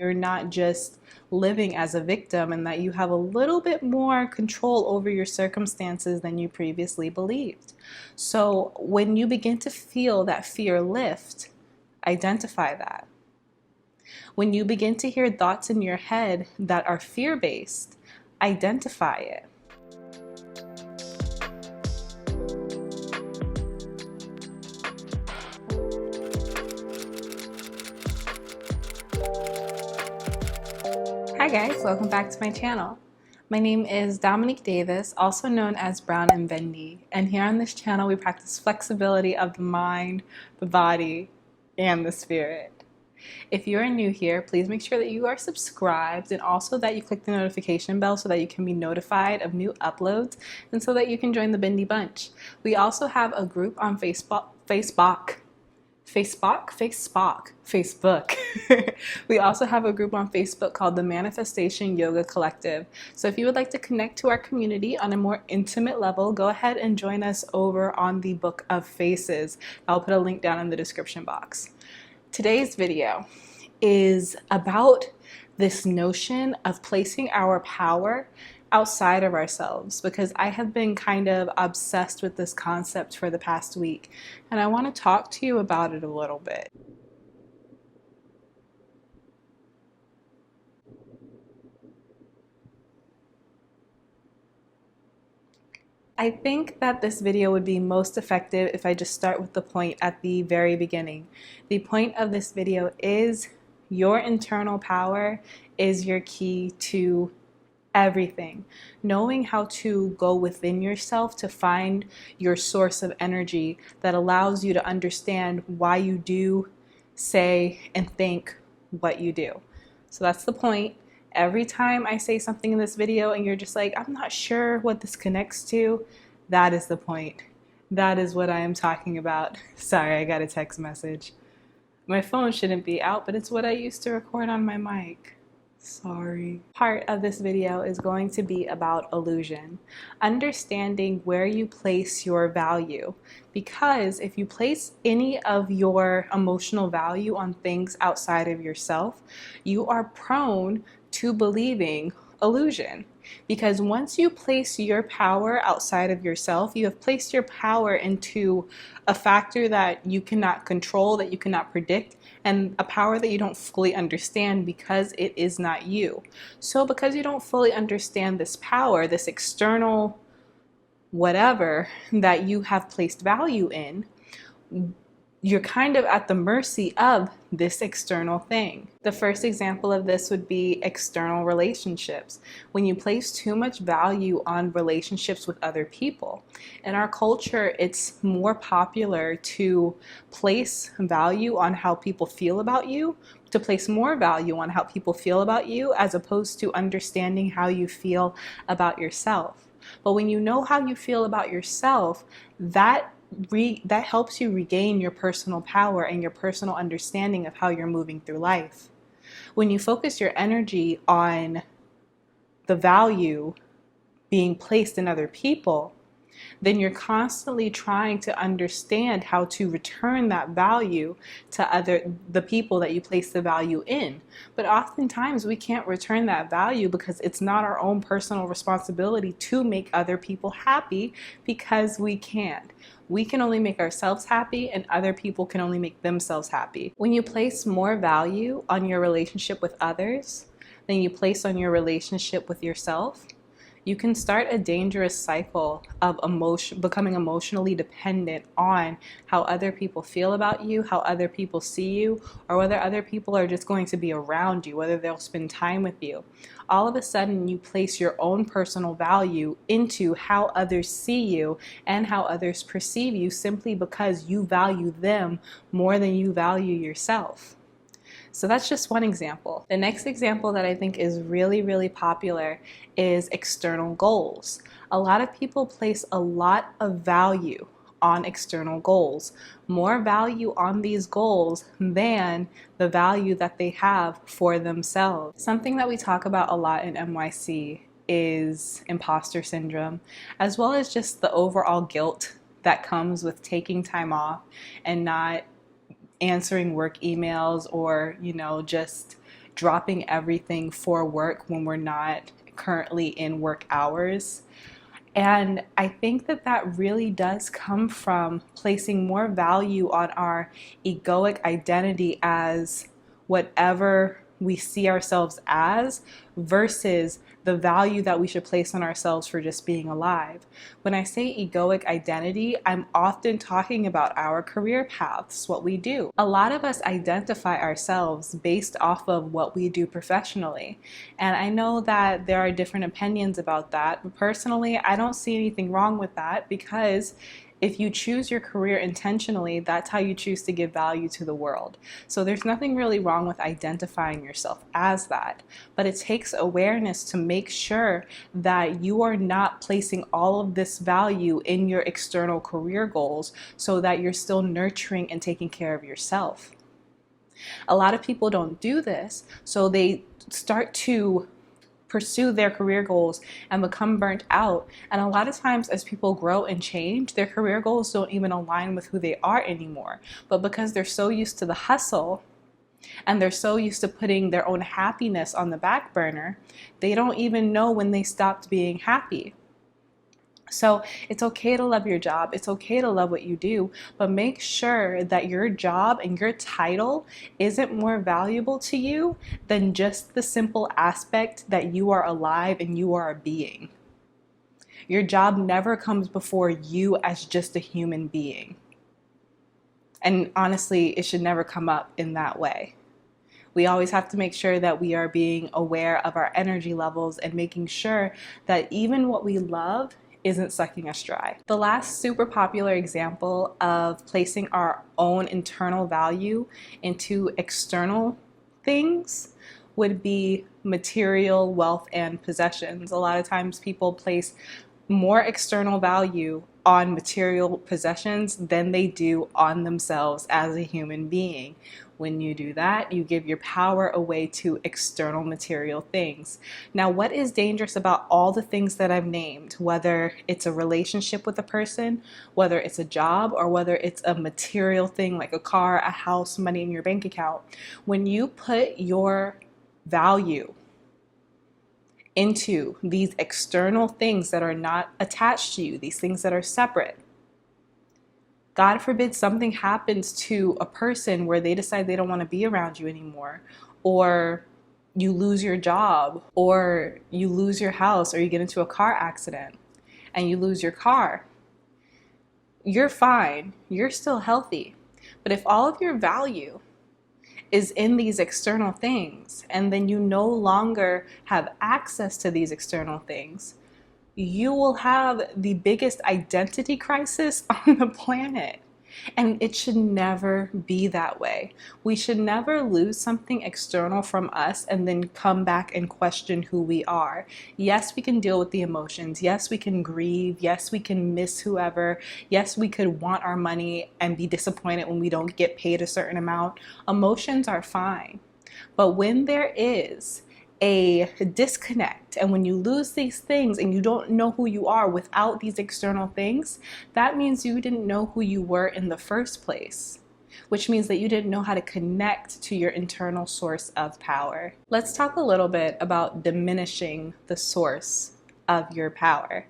you're not just living as a victim, and that you have a little bit more control over your circumstances than you previously believed. So when you begin to feel that fear lift, identify that. When you begin to hear thoughts in your head that are fear-based, identify it. Hi guys, welcome back to my channel. My name is Dominique Davis, also known as Brown and Bendy, and here on this channel we practice flexibility of the mind, the body, and the spirit. If you are new here, please make sure that you are subscribed and also that you click the notification bell so that you can be notified of new uploads and so that you can join the Bendy Bunch. We also have a group on Facebook. We also have a group on Facebook called the Manifestation Yoga Collective. So if you would like to connect to our community on a more intimate level, go ahead and join us over on the Book of Faces. I'll put a link down in the description box. Today's video is about this notion of placing our power outside of ourselves, because I have been kind of obsessed with this concept for the past week, and I want to talk to you about it a little bit. I think that this video would be most effective if I just start with the point at the very beginning. The point of this video is your internal power is your key to everything. Knowing how to go within yourself to find your source of energy that allows you to understand why you do, say, and think what you do. So that's the point. Every time I say something in this video and you're just like, I'm not sure what this connects to, that is the point. That is what I am talking about. Sorry, I got a text message. My phone shouldn't be out, but it's what I used to record on my mic. Sorry. Part of this video is going to be about illusion. Understanding where you place your value. Because if you place any of your emotional value on things outside of yourself, you are prone to believing illusion. Because once you place your power outside of yourself, you have placed your power into a factor that you cannot control, that you cannot predict, and a power that you don't fully understand because it is not you. So because you don't fully understand this power, this external whatever that you have placed value in, you're kind of at the mercy of this external thing. The first example of this would be external relationships. When you place too much value on relationships with other people. In our culture, it's more popular to place value on how people feel about you, to place more value on how people feel about you, as opposed to understanding how you feel about yourself. But when you know how you feel about yourself, that helps you regain your personal power and your personal understanding of how you're moving through life. When you focus your energy on the value being placed in other people, then you're constantly trying to understand how to return that value to the people that you place the value in. But oftentimes we can't return that value because it's not our own personal responsibility to make other people happy, because we can't. We can only make ourselves happy, and other people can only make themselves happy. When you place more value on your relationship with others than you place on your relationship with yourself, you can start a dangerous cycle of becoming emotionally dependent on how other people feel about you, how other people see you, or whether other people are just going to be around you, whether they'll spend time with you. All of a sudden, you place your own personal value into how others see you and how others perceive you, simply because you value them more than you value yourself. So that's just one example. The next example that I think is really, really popular is external goals. A lot of people place a lot of value on external goals, more value on these goals than the value that they have for themselves. Something that we talk about a lot in NYC is imposter syndrome, as well as just the overall guilt that comes with taking time off and not answering work emails, or just dropping everything for work when we're not currently in work hours. And I think that that really does come from placing more value on our egoic identity as whatever we see ourselves as versus the value that we should place on ourselves for just being alive. When I say egoic identity, I'm often talking about our career paths, what we do. A lot of us identify ourselves based off of what we do professionally. And I know that there are different opinions about that, but personally, I don't see anything wrong with that, because if you choose your career intentionally, that's how you choose to give value to the world. So there's nothing really wrong with identifying yourself as that, but it takes awareness to make sure that you are not placing all of this value in your external career goals so that you're still nurturing and taking care of yourself. A lot of people don't do this, so they start to pursue their career goals and become burnt out. And a lot of times as people grow and change, their career goals don't even align with who they are anymore. But because they're so used to the hustle and they're so used to putting their own happiness on the back burner, they don't even know when they stopped being happy. So it's okay to love your job. It's okay to love what you do, but make sure that your job and your title isn't more valuable to you than just the simple aspect that you are alive and you are a being. Your job never comes before you as just a human being. And honestly, it should never come up in that way. We always have to make sure that we are being aware of our energy levels and making sure that even what we love isn't sucking us dry. The last super popular example of placing our own internal value into external things would be material wealth and possessions. A lot of times people place more external value on material possessions than they do on themselves as a human being. When you do that, you give your power away to external material things. Now, what is dangerous about all the things that I've named, whether it's a relationship with a person, whether it's a job, or whether it's a material thing like a car, a house, money in your bank account, when you put your value into these external things that are not attached to you, these things that are separate, God forbid something happens to a person where they decide they don't want to be around you anymore, or you lose your job, or you lose your house, or you get into a car accident and you lose your car. You're fine. You're still healthy. But if all of your value is in these external things and then you no longer have access to these external things, you will have the biggest identity crisis on the planet. And it should never be that way. We should never lose something external from us and then come back and question who we are. Yes, we can deal with the emotions. Yes, we can grieve. Yes, we can miss whoever. Yes, we could want our money and be disappointed when we don't get paid a certain amount. Emotions are fine. But when there is a disconnect, and when you lose these things and you don't know who you are without these external things, that means you didn't know who you were in the first place, which means that you didn't know how to connect to your internal source of power. Let's talk a little bit about diminishing the source of your power.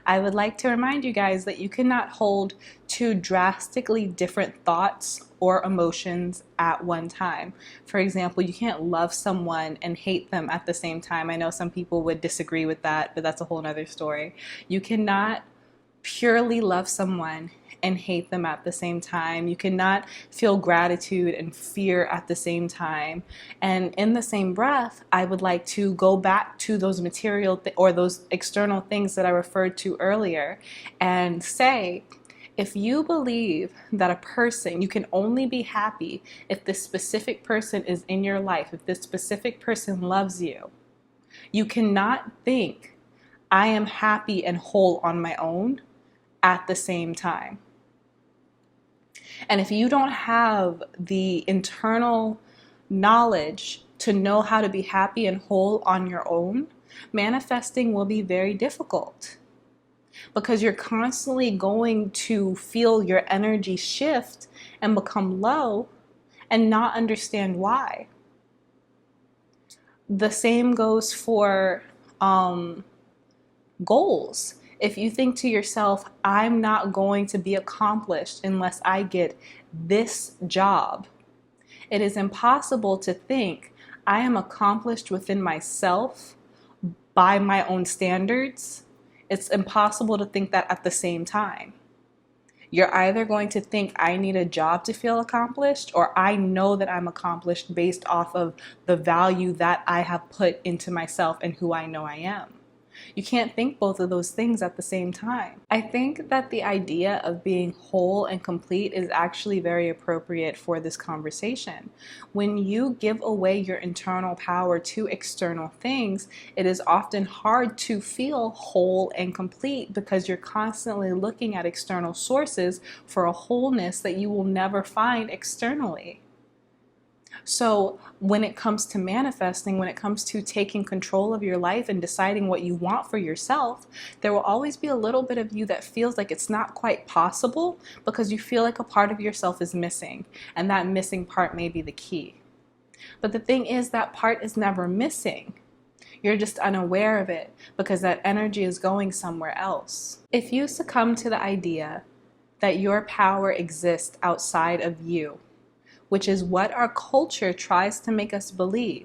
I would like to remind you guys that you cannot hold two drastically different thoughts or emotions at one time. For example, you can't love someone and hate them at the same time. I know some people would disagree with that, but that's a whole nother story. You cannot purely love someone and hate them at the same time. You cannot feel gratitude and fear at the same time. And in the same breath, I would like to go back to those material or those external things that I referred to earlier and say, if you believe that a person, you can only be happy if this specific person is in your life, if this specific person loves you, you cannot think, I am happy and whole on my own at the same time. And if you don't have the internal knowledge to know how to be happy and whole on your own, manifesting will be very difficult, because you're constantly going to feel your energy shift and become low and not understand why. The same goes for goals. If you think to yourself, I'm not going to be accomplished unless I get this job, it is impossible to think I am accomplished within myself by my own standards. It's impossible to think that at the same time. You're either going to think I need a job to feel accomplished, or I know that I'm accomplished based off of the value that I have put into myself and who I know I am. You can't think both of those things at the same time. I think that the idea of being whole and complete is actually very appropriate for this conversation. When you give away your internal power to external things, it is often hard to feel whole and complete because you're constantly looking at external sources for a wholeness that you will never find externally. So when it comes to manifesting, when it comes to taking control of your life and deciding what you want for yourself, there will always be a little bit of you that feels like it's not quite possible because you feel like a part of yourself is missing, and that missing part may be the key. But the thing is, that part is never missing. You're just unaware of it because that energy is going somewhere else. If you succumb to the idea that your power exists outside of you, which is what our culture tries to make us believe.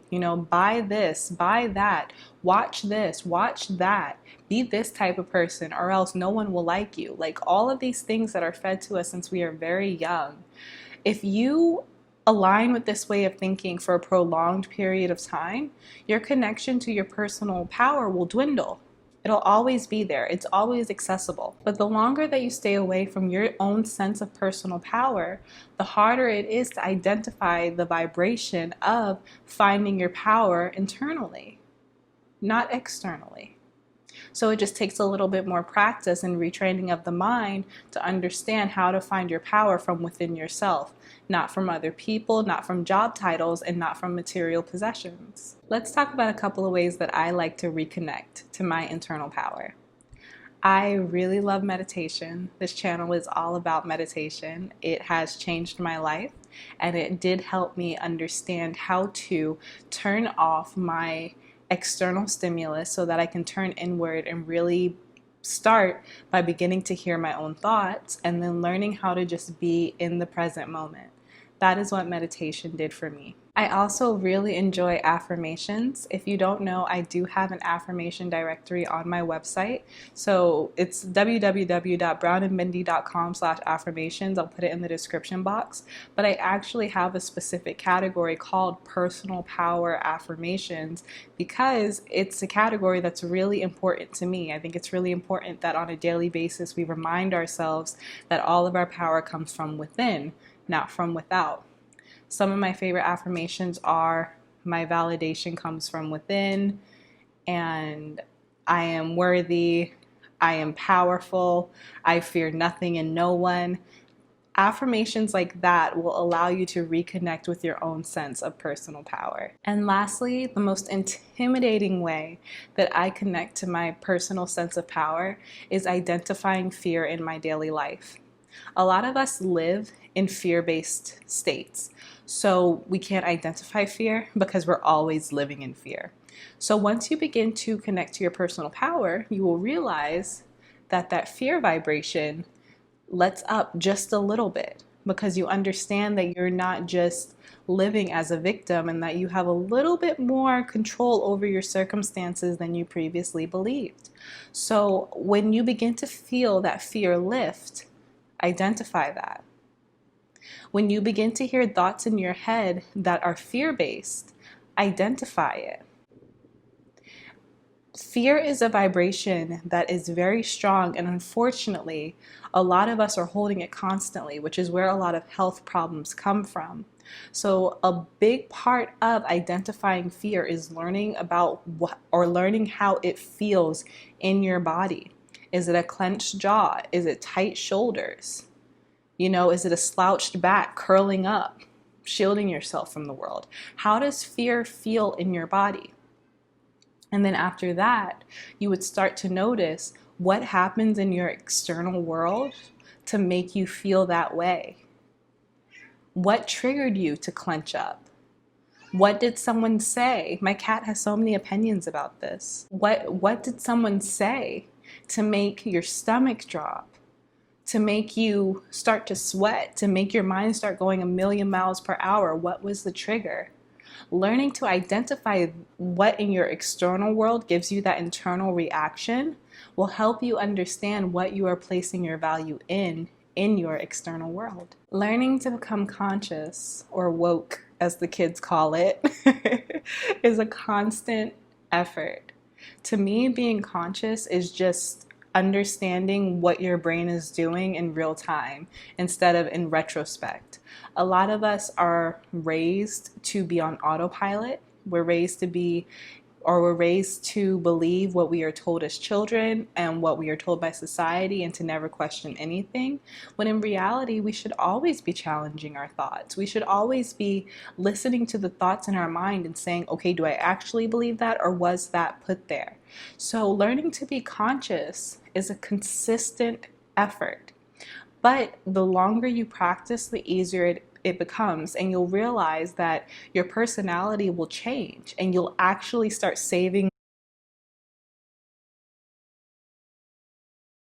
Buy this, buy that, watch this, watch that, be this type of person, or else no one will like you. Like all of these things that are fed to us since we are very young. If you align with this way of thinking for a prolonged period of time, your connection to your personal power will dwindle. It'll always be there. It's always accessible. But the longer that you stay away from your own sense of personal power, the harder it is to identify the vibration of finding your power internally, not externally. So it just takes a little bit more practice and retraining of the mind to understand how to find your power from within yourself, not from other people, not from job titles, and not from material possessions. Let's talk about a couple of ways that I like to reconnect to my internal power. I really love meditation. This channel is all about meditation. It has changed my life, and it did help me understand how to turn off my external stimulus so that I can turn inward and really start by beginning to hear my own thoughts and then learning how to just be in the present moment. That is what meditation did for me. I also really enjoy affirmations. If you don't know, I do have an affirmation directory on my website. So it's www.brownandmindy.com/affirmations. I'll put it in the description box. But I actually have a specific category called personal power affirmations because it's a category that's really important to me. I think it's really important that on a daily basis we remind ourselves that all of our power comes from within, not from without. Some of my favorite affirmations are, my validation comes from within, and I am worthy, I am powerful, I fear nothing and no one. Affirmations like that will allow you to reconnect with your own sense of personal power. And lastly, the most intimidating way that I connect to my personal sense of power is identifying fear in my daily life. A lot of us live in fear-based states. So we can't identify fear because we're always living in fear. So once you begin to connect to your personal power, you will realize that that fear vibration lets up just a little bit because you understand that you're not just living as a victim and that you have a little bit more control over your circumstances than you previously believed. So when you begin to feel that fear lift, identify that. When you begin to hear thoughts in your head that are fear-based, identify it. Fear is a vibration that is very strong, and unfortunately, a lot of us are holding it constantly, which is where a lot of health problems come from. So a big part of identifying fear is learning about learning how it feels in your body. Is it a clenched jaw? Is it tight shoulders? Is it a slouched back, curling up, shielding yourself from the world? How does fear feel in your body? And then after that, you would start to notice what happens in your external world to make you feel that way. What triggered you to clench up? What did someone say? My cat has so many opinions about this. What did someone say to make your stomach drop? To make you start to sweat, to make your mind start going a million miles per hour? What was the trigger? Learning to identify what in your external world gives you that internal reaction will help you understand what you are placing your value in your external world. Learning to become conscious, or woke as the kids call it, is a constant effort. To me, being conscious is just understanding what your brain is doing in real time instead of in retrospect. A lot of us are raised to be on autopilot. We're raised to believe what we are told as children and what we are told by society, and to never question anything, when in reality we should always be challenging our thoughts. We should always be listening to the thoughts in our mind and saying, okay, do I actually believe that, or was that put there? So learning to be conscious is a consistent effort, but the longer you practice, the easier it becomes, and you'll realize that your personality will change and you'll actually start saving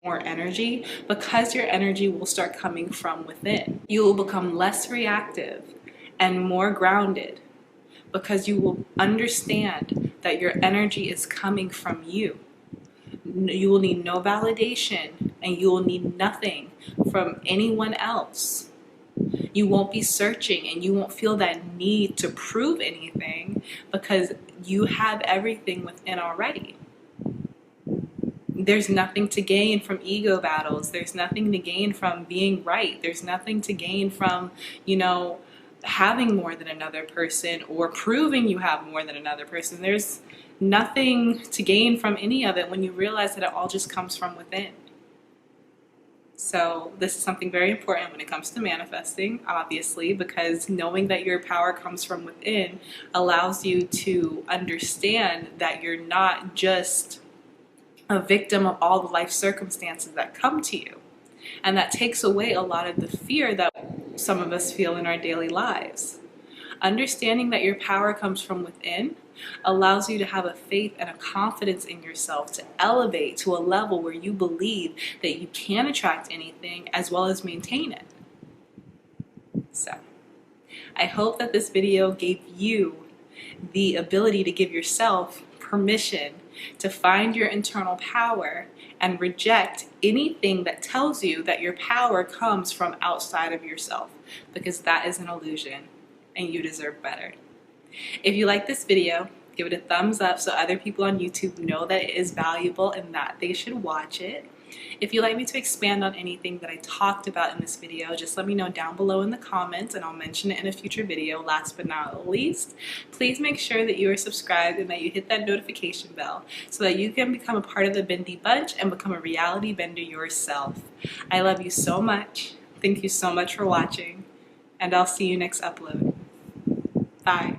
more energy, because your energy will start coming from within. You will become less reactive and more grounded, because you will understand that your energy is coming from you. You will need no validation, and you will need nothing from anyone else. You won't be searching, and you won't feel that need to prove anything, because you have everything within already. There's nothing to gain from ego battles. There's nothing to gain from being right. There's nothing to gain from, having more than another person or proving you have more than another person. There's nothing to gain from any of it when you realize that it all just comes from within. So this is something very important when it comes to manifesting, obviously, because knowing that your power comes from within allows you to understand that you're not just a victim of all the life circumstances that come to you. And that takes away a lot of the fear that some of us feel in our daily lives. Understanding that your power comes from within allows you to have a faith and a confidence in yourself to elevate to a level where you believe that you can attract anything as well as maintain it. So, I hope that this video gave you the ability to give yourself permission to find your internal power and reject anything that tells you that your power comes from outside of yourself, because that is an illusion and you deserve better. If you like this video, give it a thumbs up so other people on YouTube know that it is valuable and that they should watch it. If you'd like me to expand on anything that I talked about in this video, just let me know down below in the comments and I'll mention it in a future video. Last but not least, please make sure that you are subscribed and that you hit that notification bell so that you can become a part of the Bendy Bunch and become a reality bender yourself. I love you so much. Thank you so much for watching, and I'll see you next upload. Bye.